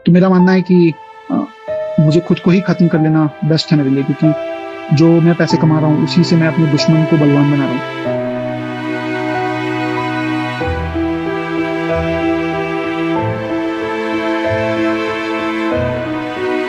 तो मेरा मानना है कि मुझे खुद को ही खत्म कर लेना बेस्ट है मेरे लिए, क्योंकि जो मैं पैसे कमा रहा हूँ उसी से मैं अपने दुश्मन को बलवान बना रहा हूँ।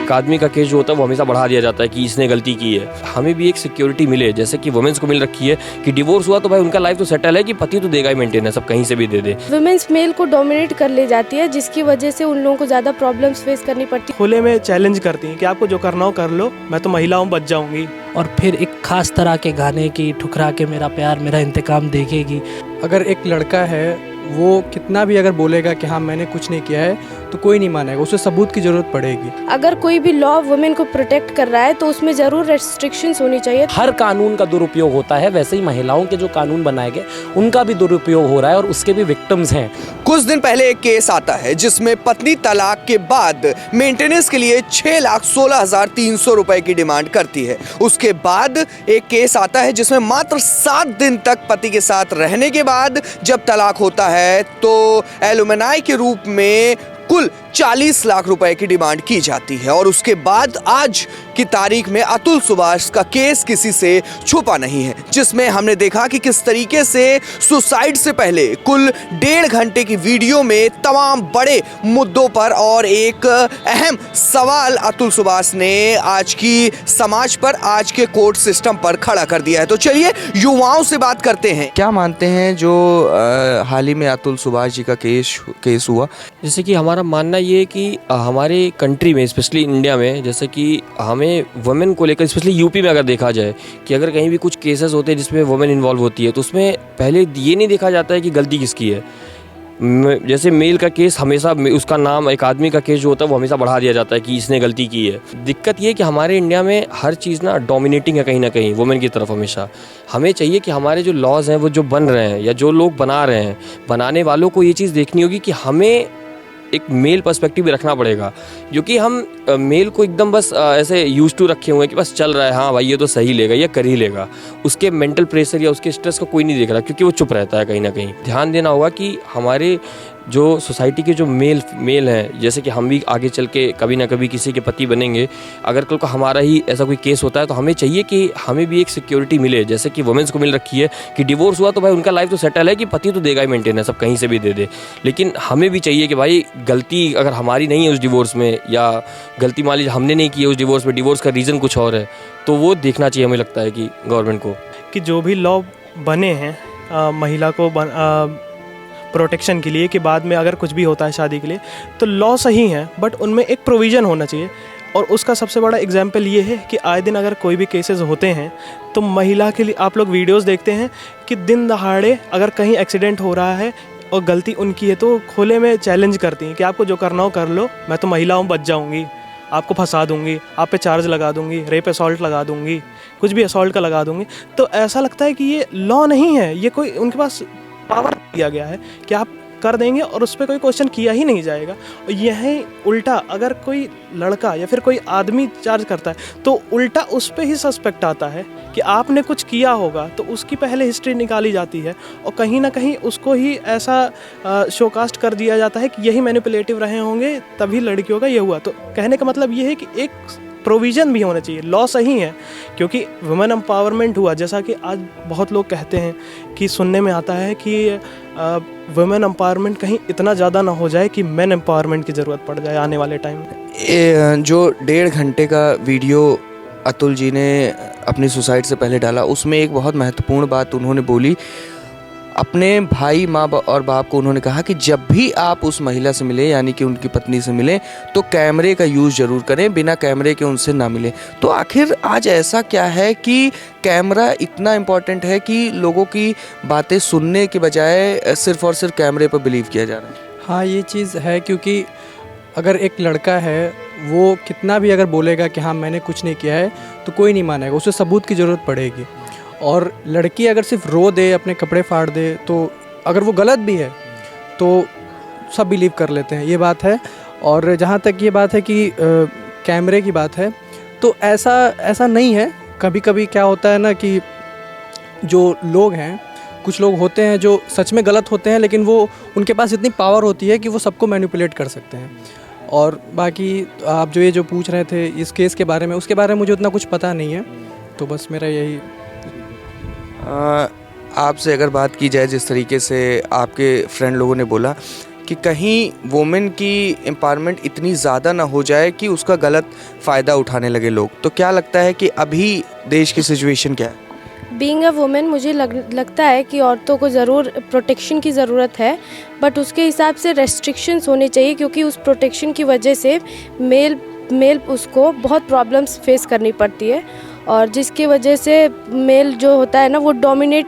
एक आदमी का केस जो होता है वो हमेशा बढ़ा दिया जाता है कि इसने गलती की है। हमें भी एक सिक्योरिटी मिले, जैसे कि वुमेन्स को मिल रखी है कि डिवोर्स हुआ तो भाई उनका लाइफ तो सेटल है कि पति तो देगा ही मेंटेन है, सब कहीं से भी दे दे। वुमेन्स मेल को डोमिनेट कर ले जाती है, जिसकी वजह से उन लोगों को ज़्यादा प्रॉब्लम्स फेस करनी पड़ती है। खुले में चैलेंज करती हैं कि आपको जो करना हो कर लो, मैं तो महिला हूँ, बच जाऊंगी। और फिर एक खास तरह के गाने की ठुकरा के मेरा प्यार मेरा इंतकाम देखेगी। अगर एक लड़का है वो कितना भी अगर बोलेगा कि हाँ मैंने कुछ नहीं किया है तो कोई नहीं मानेगा, उसे सबूत की ज़रूरत पड़ेगी। अगर कोई भी लॉ वुमेन को प्रोटेक्ट कर रहा है तो उसमें ज़रूर रेस्ट्रिक्शंस होनी चाहिए। हर कानून का दुरुपयोग होता है, वैसे ही महिलाओं के जो कानून बनाए गए उनका भी दुरुपयोग हो रहा है और उसके भी विक्टिम्स हैं। कुछ दिन पहले एक केस आता है जिसमें पत्नी तलाक के बाद मेंटेनेंस के लिए 6,16,300 रुपए की डिमांड करती है। उसके बाद एक केस आता है जिसमें मात्र 7 दिन तक पति के साथ रहने के बाद जब तलाक होता है तो एलुमनाई के रूप में कुल 40 लाख रुपए की डिमांड की जाती है। और उसके बाद आज की तारीख में अतुल सुभाष का केस किसी से छुपा नहीं है, जिसमें हमने देखा कि किस तरीके से सुसाइड से पहले कुल 1.5 घंटे की वीडियो में तमाम बड़े मुद्दों पर और एक अहम सवाल अतुल सुभाष ने आज की समाज पर, आज के कोर्ट सिस्टम पर खड़ा कर दिया है। तो चलिए युवाओं से बात करते हैं। क्या मानते हैं जो हाल ही में अतुल सुभाष जी का केस हुआ? जैसे कि हमारा मानना ये है कि हमारे कंट्री में, स्पेशली इंडिया में, जैसे कि हमें वुमेन को लेकर, स्पेशली यूपी में अगर देखा जाए कि अगर कहीं भी कुछ केसेस होते हैं जिसमें वुमेन इन्वॉल्व होती है तो उसमें पहले ये नहीं देखा जाता है कि गलती किसकी है। जैसे मेल का केस हमेशा उसका नाम, एक आदमी का केस जो होता है वो हमेशा बढ़ा दिया जाता है कि इसने गलती की है। दिक्कत ये है कि हमारे इंडिया में हर चीज़ ना डोमिनेटिंग है कहीं ना कहीं वुमेन की तरफ हमेशा। हमें चाहिए कि हमारे जो लॉज हैं वो जो बन रहे हैं या जो लोग बना रहे हैं, बनाने वालों को ये चीज़ देखनी होगी कि हमें एक मेल पर्सपेक्टिव भी रखना पड़ेगा, क्योंकि हम मेल को एकदम बस ऐसे यूज टू रखे हुए हैं कि बस चल रहा है, हाँ भाई ये तो सही लेगा, ये कर ही लेगा। उसके मेंटल प्रेशर या उसके स्ट्रेस को कोई नहीं देख रहा, क्योंकि वो चुप रहता है कहीं ना कहीं। ध्यान देना होगा कि हमारे जो सोसाइटी के जो मेल हैं, जैसे कि हम भी आगे चल के कभी ना कभी किसी के पति बनेंगे, अगर कल को हमारा ही ऐसा कोई केस होता है तो हमें चाहिए कि हमें भी एक सिक्योरिटी मिले, जैसे कि वुमेन्स को मिल रखी है कि डिवोर्स हुआ तो भाई उनका लाइफ तो सेटल है कि पति तो देगा ही मेंटेन है, सब कहीं से भी दे दे। लेकिन हमें भी चाहिए कि भाई गलती अगर हमारी नहीं है उस डिवोर्स में, या गलती मान लीजिए हमने नहीं की है उस डिवोर्स में, डिवोर्स का रीज़न कुछ और है, तो वो देखना चाहिए हमें लगता है कि गवर्नमेंट को, कि जो भी लॉ बने हैं महिला को प्रोटेक्शन के लिए, कि बाद में अगर कुछ भी होता है शादी के लिए तो लॉ सही है, बट उनमें एक प्रोविज़न होना चाहिए। और उसका सबसे बड़ा एग्जाम्पल ये है कि आए दिन अगर कोई भी केसेस होते हैं तो महिला के लिए आप लोग वीडियोस देखते हैं कि दिन दहाड़े अगर कहीं एक्सीडेंट हो रहा है और गलती उनकी है तो खुले में चैलेंज करती हैं कि आपको जो करना हो कर लो, मैं तो महिला हूँ, बच जाऊँगी, आपको फंसा दूंगी, आप पे चार्ज लगा दूंगी, रेप असॉल्ट लगा दूंगी, कुछ भी असॉल्ट का लगा दूंगी। तो ऐसा लगता है कि ये लॉ नहीं है, ये कोई उनके पास पावर दिया गया है कि आप कर देंगे और उस पर कोई क्वेश्चन किया ही नहीं जाएगा। और यही उल्टा अगर कोई लड़का या फिर कोई आदमी चार्ज करता है तो उल्टा उस पर ही सस्पेक्ट आता है कि आपने कुछ किया होगा, तो उसकी पहले हिस्ट्री निकाली जाती है और कहीं ना कहीं उसको ही ऐसा शोकास्ट कर दिया जाता है कि यही मैनिपुलेटिव रहे होंगे तभी लड़कियों का ये हुआ। तो कहने का मतलब ये है कि एक प्रोविज़न भी होना चाहिए, लॉ सही है, क्योंकि वुमेन एम्पावरमेंट हुआ, जैसा कि आज बहुत लोग कहते हैं कि सुनने में आता है कि वुमेन एम्पावरमेंट कहीं इतना ज़्यादा ना हो जाए कि मैन एम्पावरमेंट की ज़रूरत पड़ जाए आने वाले टाइम में। जो 1.5 घंटे का वीडियो अतुल जी ने अपनी सुसाइड से पहले डाला, उसमें एक बहुत महत्वपूर्ण बात उन्होंने बोली। अपने भाई, माँ और बाप को उन्होंने कहा कि जब भी आप उस महिला से मिले, यानी कि उनकी पत्नी से मिले, तो कैमरे का यूज़ ज़रूर करें, बिना कैमरे के उनसे ना मिले। तो आखिर आज ऐसा क्या है कि कैमरा इतना इम्पोर्टेंट है कि लोगों की बातें सुनने के बजाय सिर्फ़ और सिर्फ कैमरे पर बिलीव किया जा रहा है? हाँ, ये चीज़ है, क्योंकि अगर एक लड़का है वो कितना भी अगर बोलेगा कि हाँ मैंने कुछ नहीं किया है तो कोई नहीं मानेगा, उसे सबूत की ज़रूरत पड़ेगी। और लड़की अगर सिर्फ रो दे, अपने कपड़े फाड़ दे, तो अगर वो गलत भी है तो सब बिलीव कर लेते हैं, ये बात है। और जहाँ तक ये बात है कि कैमरे की बात है, तो ऐसा नहीं है। कभी कभी क्या होता है ना कि जो लोग हैं, कुछ लोग होते हैं जो सच में गलत होते हैं, लेकिन वो उनके पास इतनी पावर होती है कि वो सबको मैनिपुलेट कर सकते हैं। और बाकी आप जो ये जो पूछ रहे थे इस केस के बारे में, उसके बारे में मुझे उतना कुछ पता नहीं है, तो बस मेरा यही। आपसे अगर बात की जाए, जिस तरीके से आपके फ्रेंड लोगों ने बोला कि कहीं वुमेन की एम्पावरमेंट इतनी ज़्यादा ना हो जाए कि उसका गलत फ़ायदा उठाने लगे लोग, तो क्या लगता है कि अभी देश की सिचुएशन क्या है? बीइंग अ वुमेन मुझे लगता है कि औरतों को ज़रूर प्रोटेक्शन की ज़रूरत है, बट उसके हिसाब से रेस्ट्रिक्शंस होने चाहिए, क्योंकि उस प्रोटेक्शन की वजह से मेल उसको बहुत प्रॉब्लम्स फेस करनी पड़ती है, और जिसकी वजह से मेल जो होता है ना वो डोमिनेट,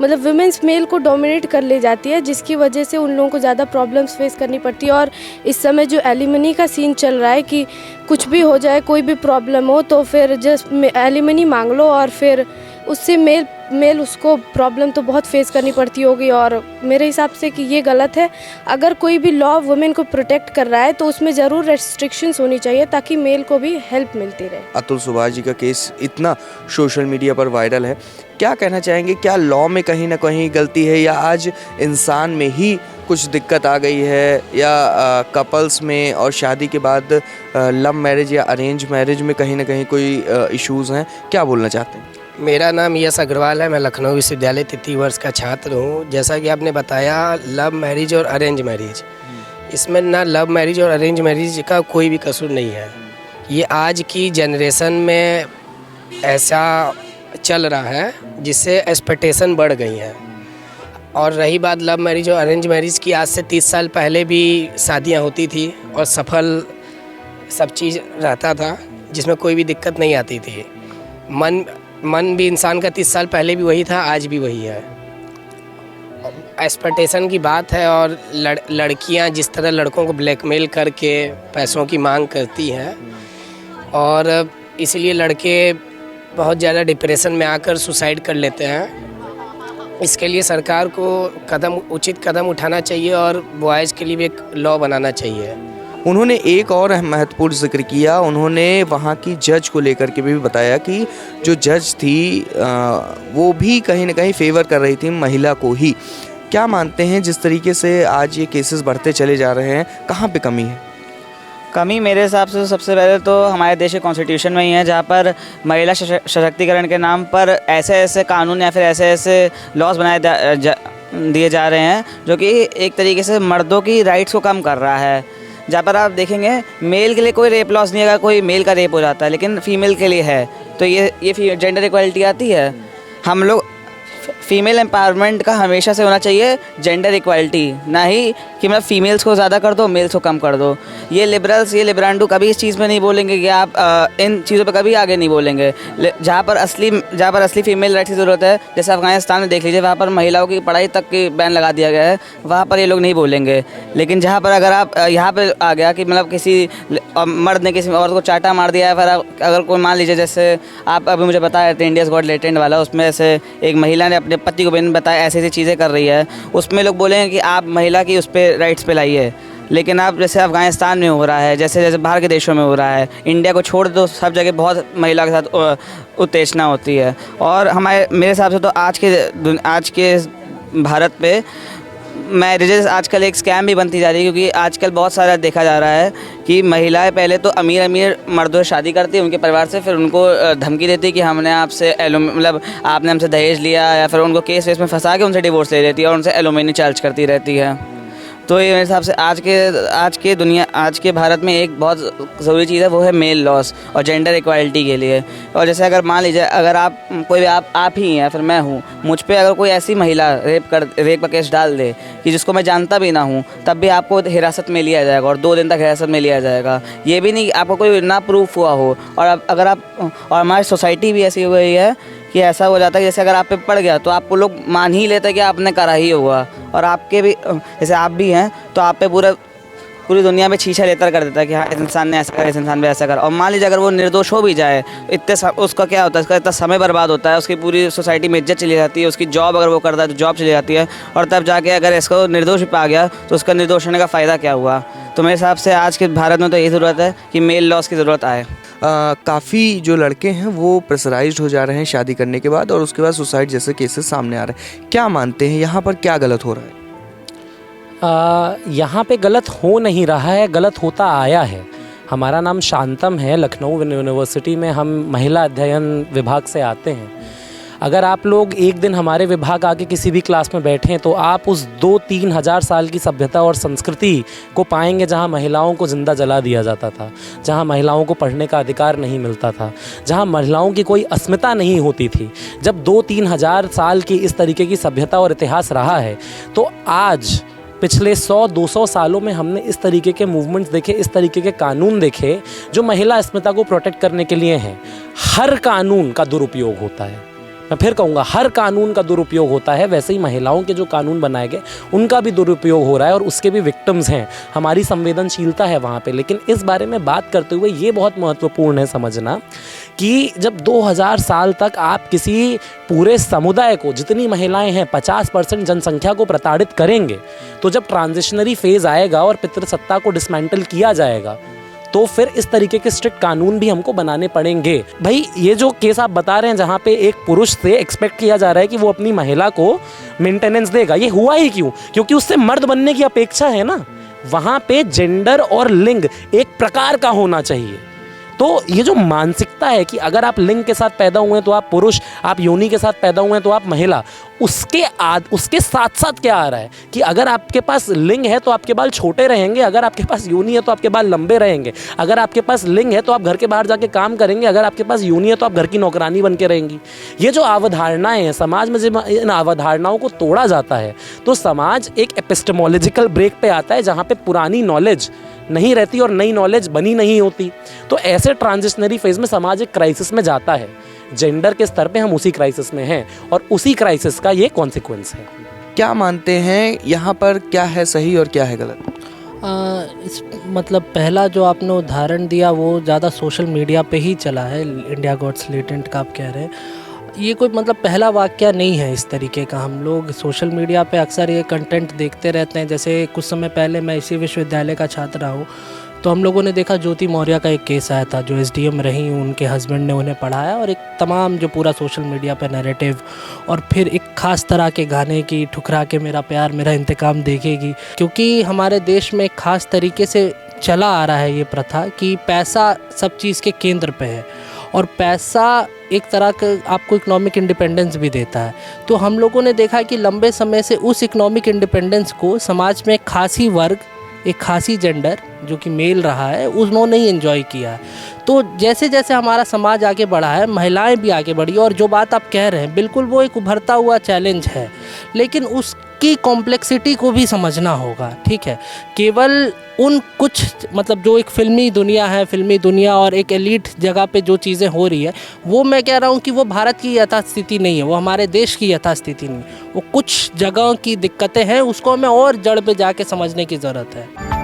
मतलब वुमेन्स मेल को डोमिनेट कर ले जाती है, जिसकी वजह से उन लोगों को ज़्यादा प्रॉब्लम्स फेस करनी पड़ती है। और इस समय जो एलिमनी का सीन चल रहा है कि कुछ भी हो जाए, कोई भी प्रॉब्लम हो तो फिर जस्ट एलिमनी मांग लो, और फिर उससे मेल उसको प्रॉब्लम तो बहुत फेस करनी पड़ती होगी। और मेरे हिसाब से कि ये गलत है। अगर कोई भी लॉ वुमेन को प्रोटेक्ट कर रहा है तो उसमें ज़रूर रेस्ट्रिक्शंस होनी चाहिए, ताकि मेल को भी हेल्प मिलती रहे। अतुल सुभाष जी का केस इतना सोशल मीडिया पर वायरल है, क्या कहना चाहेंगे? क्या लॉ में कहीं ना कहीं गलती है, या आज इंसान में ही कुछ दिक्कत आ गई है, या कपल्स में और शादी के बाद लव मैरिज या अरेंज मैरिज में कहीं ना कहीं कोई इश्यूज़ हैं? क्या बोलना चाहते हैं? मेरा नाम यश अग्रवाल है। मैं लखनऊ विश्वविद्यालय तृतीय वर्ष का छात्र हूँ। जैसा कि आपने बताया लव मैरिज और अरेंज मैरिज, इसमें ना लव मैरिज और अरेंज मैरिज का कोई भी कसूर नहीं है। ये आज की जनरेशन में ऐसा चल रहा है जिससे एक्सपेक्टेशन बढ़ गई है। और रही बात लव मैरिज और अरेंज मैरिज की, आज से 30 साल पहले भी शादियाँ होती थी और सफल सब चीज़ रहता था, जिसमें कोई भी दिक्कत नहीं आती थी। मन भी इंसान का 30 साल पहले भी वही था, आज भी वही है। एक्सपेक्टेशन की बात है। और लड़कियां जिस तरह लड़कों को ब्लैकमेल करके पैसों की मांग करती हैं, और इसलिए लड़के बहुत ज़्यादा डिप्रेशन में आकर सुसाइड कर लेते हैं। इसके लिए सरकार को उचित कदम उठाना चाहिए और बॉयज़ के लिए भी एक लॉ बनाना चाहिए। उन्होंने एक और महत्वपूर्ण जिक्र किया, उन्होंने वहाँ की जज को लेकर के भी बताया कि जो जज थी वो भी कहीं ना कहीं फेवर कर रही थी महिला को ही। क्या मानते हैं जिस तरीके से आज ये केसेस बढ़ते चले जा रहे हैं, कहाँ पे कमी है? कमी मेरे हिसाब से सबसे पहले तो हमारे देश के कॉन्स्टिट्यूशन में ही है, जहाँ पर महिला सशक्तिकरण के नाम पर ऐसे कानून या फिर ऐसे लॉज बनाए दिए जा रहे हैं जो कि एक तरीके से मर्दों की राइट्स को कम कर रहा है। जहाँ पर आप देखेंगे मेल के लिए कोई रेप लॉस नहीं है, अगर कोई मेल का रेप हो जाता है, लेकिन फीमेल के लिए है, तो ये जेंडर इक्वालिटी आती है। हम लोग फीमेल एम्पावरमेंट का हमेशा से होना चाहिए जेंडर इक्वालिटी, ना ही कि मतलब फीमेल्स को ज़्यादा कर दो मेल्स को कम कर दो। ये लिबरल्स, ये लिबरांडू कभी इस चीज़ में नहीं बोलेंगे कि आप इन चीज़ों पे कभी आगे नहीं बोलेंगे। जहाँ पर असली फीमेल राइट्स की ज़रूरत है, जैसे अफगानिस्तान में देख लीजिए, वहाँ पर महिलाओं की पढ़ाई तक की बैन लगा दिया गया है, वहाँ पर ये लोग नहीं बोलेंगे। लेकिन जहाँ पर अगर आप यहाँ पर आ गया कि मतलब किसी मर्द ने किसी औरत को चाटा मार दिया है, फिर अगर कोई मान लीजिए, जैसे आप अभी मुझे बताया थे इंडियाज़ गॉट लेटेंट वाला, उसमें ऐसे एक महिला ने अपने पति को मैंने बताया ऐसी चीज़ें कर रही है, उसमें लोग बोलेंगे कि आप महिला की उस पर राइट्स पे लाइए। लेकिन आप जैसे अफ़गानिस्तान में हो रहा है, जैसे बाहर के देशों में हो रहा है, इंडिया को छोड़ दो, सब जगह बहुत महिला के साथ उत्तेजना होती है। और मेरे हिसाब से तो आज के भारत पे मैरिजेस आजकल एक स्कैम भी बनती जा रही है, क्योंकि आजकल बहुत सारा देखा जा रहा है कि महिलाएं पहले तो अमीर मर्दों से शादी करती है उनके परिवार से, फिर उनको धमकी देती है कि हमने आपसे मतलब आपने हमसे दहेज लिया, या फिर उनको केस वेस में फंसा के उनसे डिवोर्स ले लेती है और उनसे एलुमनी चार्ज करती रहती है। तो ये मेरे हिसाब से आज के भारत में एक बहुत ज़रूरी चीज़ है, वो है मेल लॉस और जेंडर इक्वालिटी के लिए। और जैसे अगर मान लीजिए अगर आप ही हैं, फिर मैं हूँ, मुझ पे अगर कोई ऐसी महिला रेप का केस डाल दे कि जिसको मैं जानता भी ना हूँ, तब भी आपको हिरासत में लिया जाएगा और 2 दिन तक हिरासत में लिया जाएगा। ये भी नहीं आपको कोई ना प्रूफ हुआ हो। और और हमारी सोसाइटी भी ऐसी हो गई है कि ऐसा हो जाता है जैसे अगर आप पे पड़ गया तो आपको लोग मान ही लेते हैं कि आपने करा ही होगा, और आपके भी जैसे आप भी हैं तो आप पे पूरी दुनिया में छीछा लेतर कर देता है कि हाँ इस इंसान ने ऐसा करा, इस इंसान ने ऐसा करा। और मान लीजिए अगर वो निर्दोष हो भी जाए, उसका क्या होता है, उसका इतना समय बर्बाद होता है, उसकी पूरी सोसाइटी में इज्जत चली जाती है, उसकी जॉब अगर वो करता है तो जॉब चली जाती है, और तब जाके अगर इसको निर्दोष भी पा गया तो उसका निर्दोष होने का फ़ायदा क्या हुआ। तो मेरे हिसाब से आज के भारत में तो यही ज़रूरत है कि मेल लॉस की ज़रूरत आए। काफ़ी जो लड़के हैं वो प्रेशराइज्ड हो जा रहे हैं शादी करने के बाद, और उसके बाद सुसाइड जैसे केसेस सामने आ रहे हैं। क्या मानते हैं यहाँ पर क्या गलत हो रहा है? यहाँ पे गलत हो नहीं रहा है, गलत होता आया है। हमारा नाम शांतम है, लखनऊ यूनिवर्सिटी में हम महिला अध्ययन विभाग से आते हैं। अगर आप लोग एक दिन हमारे विभाग आके किसी भी क्लास में बैठें तो आप उस 2-3 हज़ार साल की सभ्यता और संस्कृति को पाएंगे जहाँ महिलाओं को ज़िंदा जला दिया जाता था, जहाँ महिलाओं को पढ़ने का अधिकार नहीं मिलता था, जहाँ महिलाओं की कोई अस्मिता नहीं होती थी। जब 2-3 हज़ार साल की इस तरीके की सभ्यता और इतिहास रहा है, तो आज पिछले 100-200 सालों में हमने इस तरीके के मूवमेंट्स देखे, इस तरीके के कानून देखे जो महिला अस्मिता को प्रोटेक्ट करने के लिए हैं। हर कानून का दुरुपयोग होता है, मैं फिर कहूँगा, हर कानून का दुरुपयोग होता है। वैसे ही महिलाओं के जो कानून बनाए गए उनका भी दुरुपयोग हो रहा है और उसके भी विक्टिम्स हैं। हमारी संवेदनशीलता है वहाँ पे। लेकिन इस बारे में बात करते हुए ये बहुत महत्वपूर्ण है समझना कि जब 2000 साल तक आप किसी पूरे समुदाय को, जितनी महिलाएं हैं 50% जनसंख्या को प्रताड़ित करेंगे, तो जब ट्रांजिशनरी फेज़ आएगा और पितृसत्ता को डिसमेंटल किया जाएगा तो फिर इस तरीके के स्ट्रिक्ट कानून भी हमको बनाने पड़ेंगे। भाई ये जो केस आप बता रहे हैं जहाँ पे एक पुरुष से एक्सपेक्ट किया जा रहा है कि वो अपनी महिला को मेंटेनेंस देगा, ये हुआ ही क्यों? क्योंकि उससे मर्द बनने की अपेक्षा है ना। वहाँ पे जेंडर और लिंग एक प्रकार का होना चाहिए। तो ये जो मानसिकता है कि अगर आप लिंग के साथ पैदा हुए हैं तो आप पुरुष, आप योनि के साथ पैदा हुए हैं तो आप महिला, उसके साथ साथ क्या आ रहा है कि अगर आपके पास लिंग है तो आपके बाल छोटे रहेंगे, अगर आपके पास योनि है तो आपके बाल लंबे रहेंगे, अगर आपके पास लिंग है तो आप घर के बाहर जाके काम करेंगे, अगर आपके पास योनि है तो आप घर की नौकरानी बन के रहेंगी। ये जो अवधारणाएं हैं समाज में, जब इन अवधारणाओं को तोड़ा जाता है तो समाज एक एपिस्टेमोलॉजिकल ब्रेक पे आता है जहाँ पे पुरानी नॉलेज नहीं रहती और नई नॉलेज बनी नहीं होती। तो ऐसे ट्रांजिशनरी फेज में समाज एक क्राइसिस में जाता है। जेंडर के स्तर पे हम उसी क्राइसिस में हैं और उसी क्राइसिस का ये कॉन्सिक्वेंस है। क्या मानते हैं यहाँ पर, क्या है सही और क्या है गलत? मतलब पहला जो आपने उदाहरण दिया वो ज़्यादा सोशल मीडिया पे ही चला है, इंडिया गॉट्स लेटेंट का आप कह रहे हैं। ये कोई मतलब पहला वाक़या नहीं है इस तरीके का। हम लोग सोशल मीडिया पे अक्सर ये कंटेंट देखते रहते हैं। जैसे कुछ समय पहले मैं इसी विश्वविद्यालय का छात्र रहा हूँ, तो हम लोगों ने देखा ज्योति मौर्य का एक केस आया था, जो एसडीएम रही, उनके हस्बैंड ने उन्हें पढ़ाया और एक तमाम जो पूरा सोशल मीडिया पे नैरेटिव और फिर एक ख़ास तरह के गाने की, ठुकरा के मेरा प्यार मेरा इंतकाम देखेगी। क्योंकि हमारे देश में एक ख़ास तरीके से चला आ रहा है ये प्रथा कि पैसा सब चीज़ के केंद्र पे है और पैसा एक तरह का आपको इकोनॉमिक इंडिपेंडेंस भी देता है। तो हम लोगों ने देखा कि लंबे समय से उस इकोनॉमिक इंडिपेंडेंस को समाज में एक खासी वर्ग, एक खासी जेंडर जो कि मेल रहा है, उन्होंने ही एंजॉय किया है। तो जैसे जैसे हमारा समाज आगे बढ़ा है, महिलाएं भी आगे बढ़ी और जो बात आप कह रहे हैं बिल्कुल वो एक उभरता हुआ चैलेंज है, लेकिन उसकी कॉम्प्लेक्सिटी को भी समझना होगा। ठीक है, केवल उन कुछ मतलब जो एक फ़िल्मी दुनिया और एक एलीट जगह पे जो चीज़ें हो रही है, वो मैं कह रहा हूँ कि वो भारत की यथास्थिति नहीं है, वो हमारे देश की यथास्थिति नहीं है। वो कुछ जगहों की दिक्कतें हैं, उसको हमें और जड़ पे जाके समझने की ज़रूरत है।